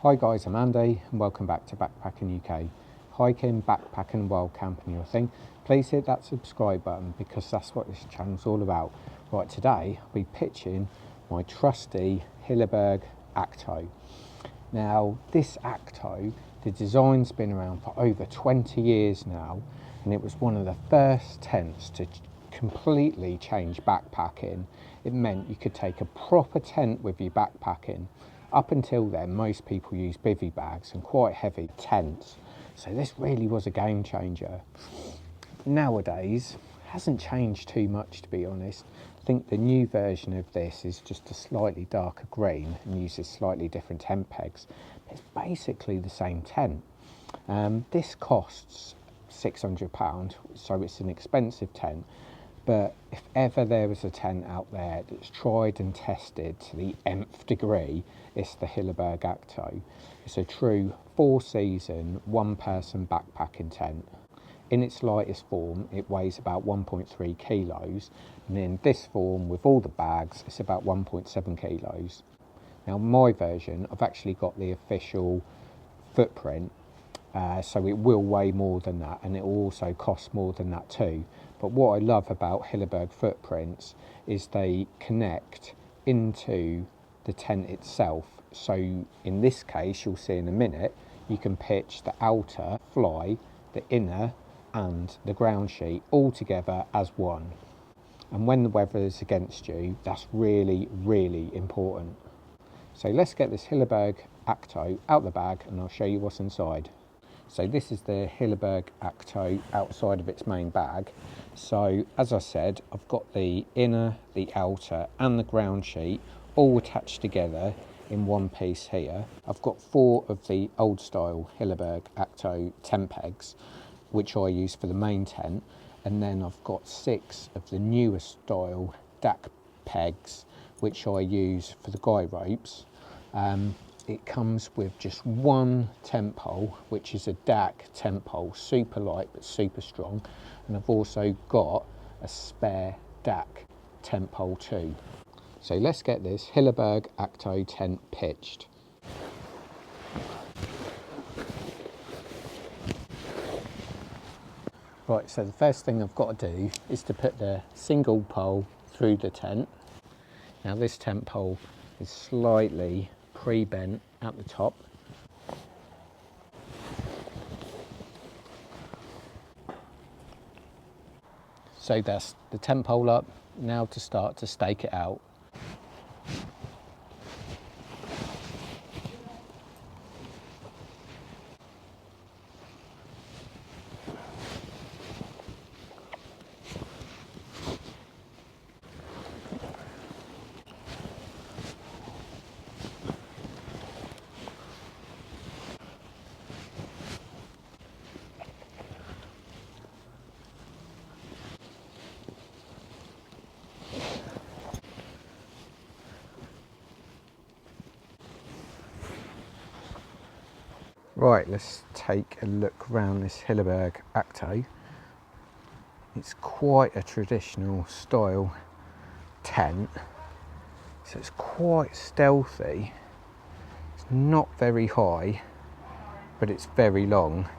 Hi guys, I'm Andy and welcome back to Backpacking UK. Hiking, backpacking, wild camping, your thing. Please hit that subscribe button because that's what this channel's all about. Right, today I'll be pitching my trusty Hilleberg Akto. Now this Akto, the design's been around for over 20 years now, and it was one of the first tents to completely change backpacking. It meant you could take a proper tent with you backpacking. Up until then, most people use bivvy bags and quite heavy tents. So this really was a game changer. Nowadays, hasn't changed too much, to be honest. I think the new version of this is just a slightly darker green and uses slightly different tent pegs. It's basically the same tent. This costs £600, so it's an expensive tent. But if ever there was a tent out there that's tried and tested to the nth degree, it's the Hilleberg Akto. It's a true 4-season, one-person backpacking tent. In its lightest form, it weighs about 1.3 kilos, and in this form, with all the bags, it's about 1.7 kilos. Now, my version, I've actually got the official footprint, so it will weigh more than that, and it will also cost more than that too. But what I love about Hilleberg footprints is they connect into the tent itself. So in this case, you'll see in a minute, you can pitch the outer fly, the inner and the ground sheet all together as one. And when the weather is against you, that's really, really important. So let's get this Hilleberg Akto out the bag and I'll show you what's inside. So this is the Hilleberg Akto outside of its main bag. So as I said, I've got the inner, the outer and the ground sheet all attached together in one piece here. I've got 4 of the old style Hilleberg Akto tent pegs, which I use for the main tent. And then I've got 6 of the newer style DAC pegs, which I use for the guy ropes. It comes with just one tent pole, which is a DAC tent pole, super light but super strong. And I've also got a spare DAC tent pole too. So let's get this Hilleberg Akto tent pitched. Right, so the first thing I've got to do is to put the single pole through the tent. Now this tent pole is slightly pre-bent at the top. So that's the tent pole up. Now to start to stake it out. Right, let's take a look around this Hilleberg Akto. It's quite a traditional style tent, so it's quite stealthy. It's not very high, but it's very long.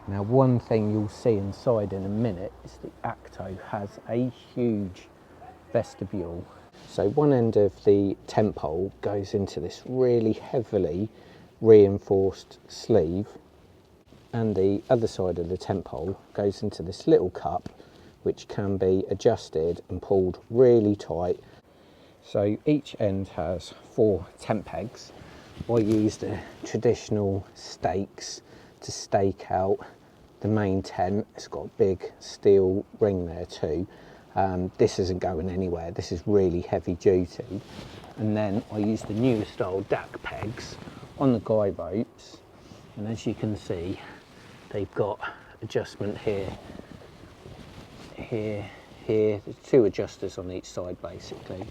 Now one thing you'll see inside in a minute is the Akto has a huge vestibule. So one end of the tent pole goes into this really heavily reinforced sleeve, and the other side of the tent pole goes into this little cup which can be adjusted and pulled really tight. So each end has 4 tent pegs. I used the traditional stakes to stake out the main tent. It's got a big steel ring there too. This isn't going anywhere, this is really heavy duty. And then I used the newer style DAC pegs on the guy ropes, and as you can see, they've got adjustment here, here, here. There's 2 adjusters on each side basically,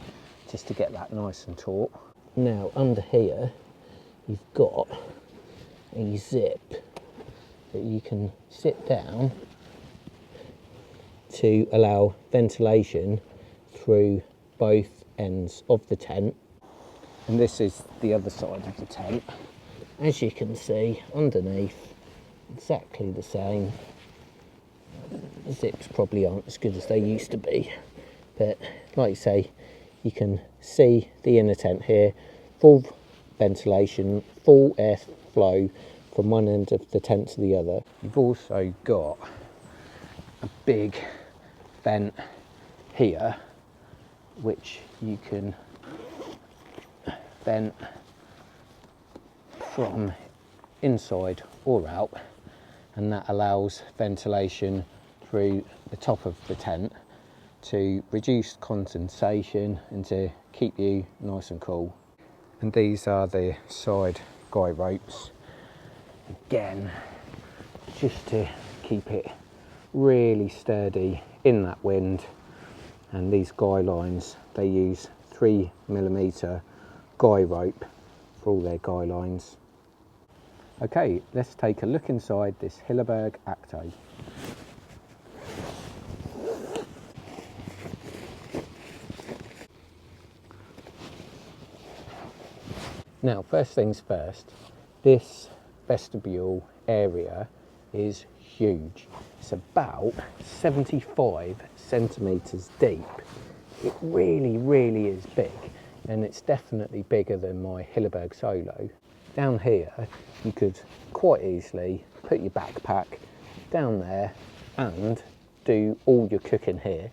just to get that nice and taut. Now under here, you've got a zip that you can sit down to allow ventilation through both ends of the tent. And this is the other side of the tent. As you can see, underneath, exactly the same. The zips probably aren't as good as they used to be, but like you say, you can see the inner tent here, full ventilation, full air flow from one end of the tent to the other. You've also got a big vent here, which you can vent from inside or out, and that allows ventilation through the top of the tent to reduce condensation and to keep you nice and cool. And these are the side guy ropes, again just to keep it really sturdy in that wind. And these guy lines, they use 3mm guy rope for all their guy lines. Okay, let's take a look inside this Hilleberg Akto. Now, first things first, this vestibule area is huge. It's about 75 centimetres deep. It really, really is big, and it's definitely bigger than my Hilleberg Soulo. Down here, you could quite easily put your backpack down there and do all your cooking here.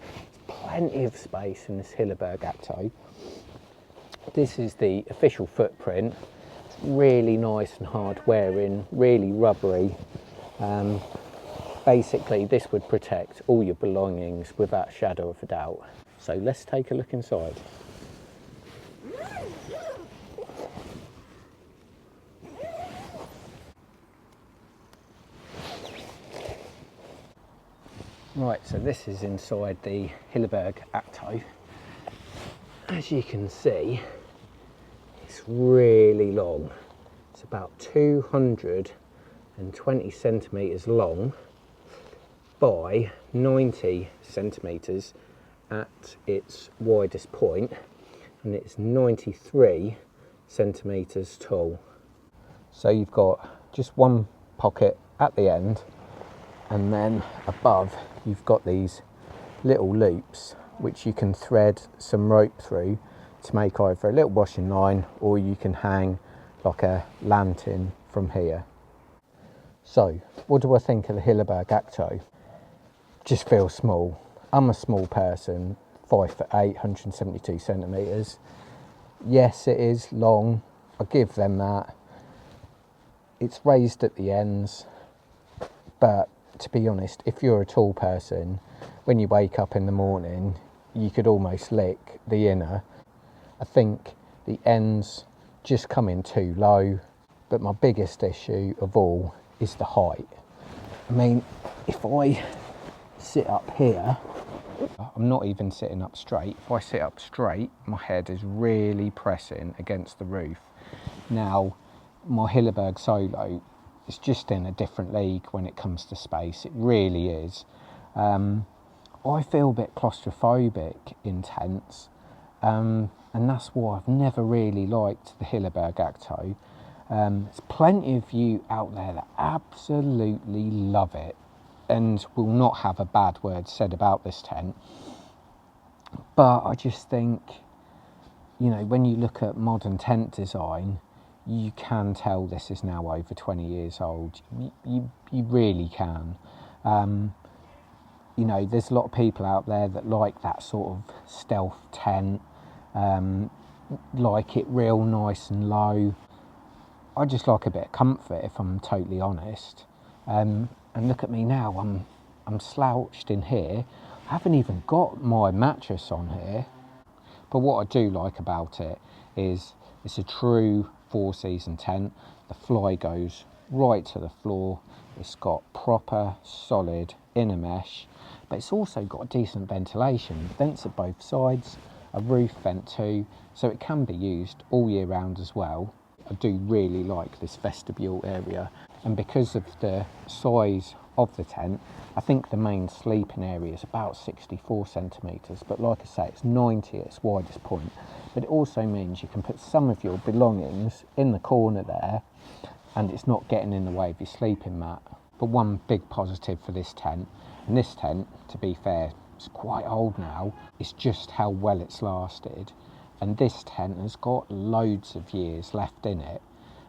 There's plenty of space in this Hilleberg Akto. This is the official footprint. It's really nice and hard wearing, really rubbery. Basically, this would protect all your belongings without a shadow of a doubt. So let's take a look inside. Right, so this is inside the Hilleberg Akto. As you can see, it's really long. It's about 220 centimetres long by 90 centimetres at its widest point, and it's 93 centimetres tall. So you've got just one pocket at the end, and then above you've got these little loops which you can thread some rope through to make either a little washing line, or you can hang like a lantern from here. So what do I think of the Hilleberg Akto? Just feels small. I'm a small person, 5'8", 172 centimetres. Yes, it is long, I give them that. It's raised at the ends, but to be honest, if you're a tall person, when you wake up in the morning, you could almost lick the inner. I think the ends just come in too low, but my biggest issue of all is the height. I mean, if I sit up here, I'm not even sitting up straight. If I sit up straight, my head is really pressing against the roof. Now, my Hilleberg Soulo is just in a different league when it comes to space. It really is. I feel a bit claustrophobic in tents, and that's why I've never really liked the Hilleberg Akto. There's plenty of you out there that absolutely love it and will not have a bad word said about this tent. But I just think, you know, when you look at modern tent design, you can tell this is now over 20 years old. You really can. You know, there's a lot of people out there that like that sort of stealth tent, like it real nice and low. I just like a bit of comfort, if I'm totally honest. And look at me now, I'm slouched in here. I haven't even got my mattress on here. But what I do like about it is it's a true 4-season tent. The fly goes right to the floor. It's got proper solid inner mesh, but it's also got decent ventilation. Vents at both sides, a roof vent too, so it can be used all year round as well. I do really like this vestibule area, and because of the size of the tent. I think the main sleeping area is about 64 centimetres, but like I say, it's 90 at its widest point. But it also means you can put some of your belongings in the corner there, and it's not getting in the way of your sleeping mat. But one big positive for this tent, and this tent, to be fair, it's quite old now, is just how well it's lasted. And this tent has got loads of years left in it.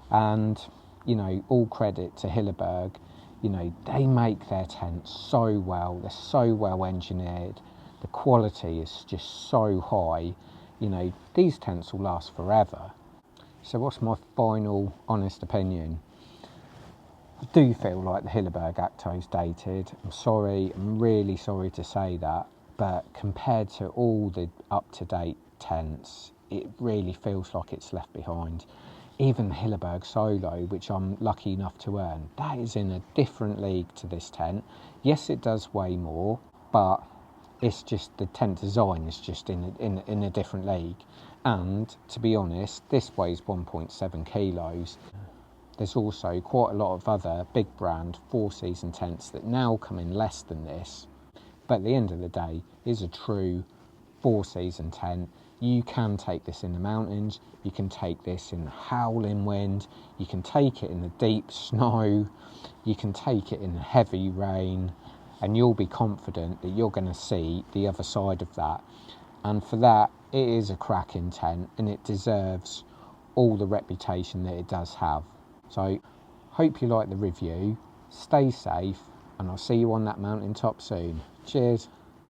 And, you know, all credit to Hilleberg. You know, they make their tents so well, they're so well engineered, the quality is just so high. You know, these tents will last forever. So what's my final honest opinion? I do feel like the Hilleberg Akto is dated. I'm sorry, I'm really sorry to say that, but compared to all the up-to-date tents, it really feels like it's left behind. Even the Hilleberg Soulo, which I'm lucky enough to earn, that is in a different league to this tent. Yes, it does weigh more, but it's just the tent design is just in a different league. And to be honest, this weighs 1.7 kilos. There's also quite a lot of other big brand 4-season tents that now come in less than this. But at the end of the day, it's a true 4-season tent. You can take this in the mountains, you can take this in the howling wind, you can take it in the deep snow, you can take it in the heavy rain, and you'll be confident that you're going to see the other side of that. And for that, it is a cracking tent, and it deserves all the reputation that it does have. So, hope you like the review, stay safe, and I'll see you on that mountaintop soon. Cheers.